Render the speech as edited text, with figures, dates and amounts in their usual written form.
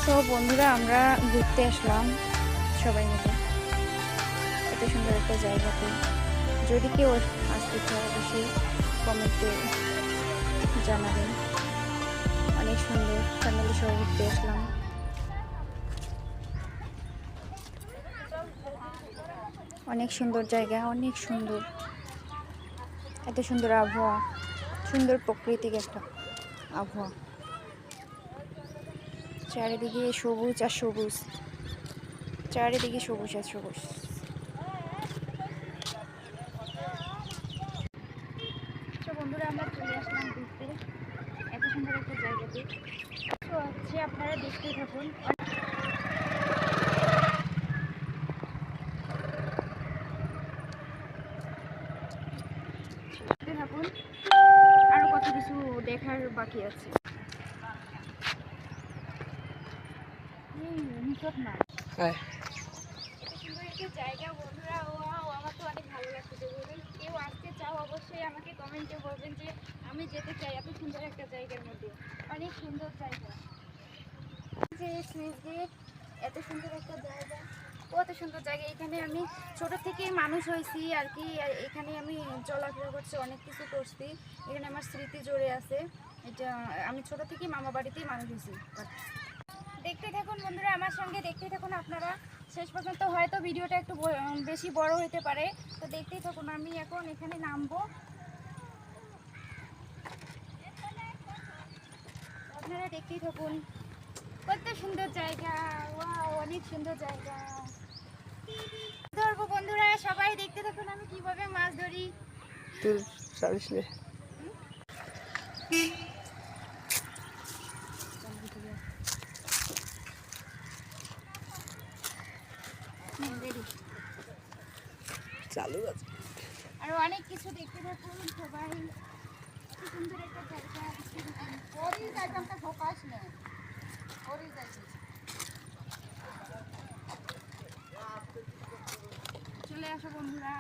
তো বন্ধুরা আমরা ঘুরতে আসলাম সবাই মিলে এত সুন্দর একটা জায়গাতে। যদি কেউ আসতে চায় অবশ্যই কমেন্টে জানাবেন। অনেক সুন্দর, ফ্যামিলি সহ ঘুরতে আসলাম। অনেক সুন্দর জায়গা, অনেক সুন্দর, এত সুন্দর আবহাওয়া, সুন্দর প্রাকৃতিক একটা আবহাওয়া, চারিদিকে সবুজ আর সবুজ, চারিদিকে সবুজ আর সবুজ। তো বন্ধুরা আমরা চলে আসলাম ঘুরতে এত সুন্দর একটা জায়গাতে। তো হচ্ছে আপনারা দেখতেই থাকুন। থাকুন, আরো কত কিছু দেখার বাকি আছে। জায়গা বন্ধুরা, আমার তো অনেক ভালো লাগছে। যদি কেউ আসতে চাও অবশ্যই আমাকে কমেন্টে বলবেন যে আমি যেতে চাই এত সুন্দর একটা জায়গার মধ্যে। অনেক সুন্দর জায়গা, যে সুইচ গেট, এত সুন্দর একটা জায়গা, কত সুন্দর জায়গা। এখানে আমি ছোট থেকেই মানুষ হয়েছি আর কি, এখানে আমি চলাফেরা করছি, অনেক কিছু করছি, এখানে আমার স্মৃতি জড়ে আছে। এটা আমি ছোট থেকেই মামা বাড়িতেই মানুষ হয়েছি। দেখতে থাকুন বন্ধুরা, আমার সঙ্গে দেখতে থাকুন আপনারা শেষ পর্যন্ত। হয়তো ভিডিওটা একটু বেশি বড় হতে পারে, তো দেখতেই থাকুন। আমি এখন এখানে নামবো, আপনারা দেখতেই থাকুন। কত সুন্দর জায়গা, ওয়াও, অনেক সুন্দর জায়গা। ধরবো বন্ধুরা, সবাই দেখতে থাকুন আমি কিভাবে মাছ ধরি। তোর সারিস নে। চালু আছে, আরো অনেক কিছু দেখতে থাকুন সবাই। কি সুন্দর একটা জায়গা, ওরই জায়গাটা ফোকাস নেই, ওরই জায়গা। চলে আসো বন্ধুরা।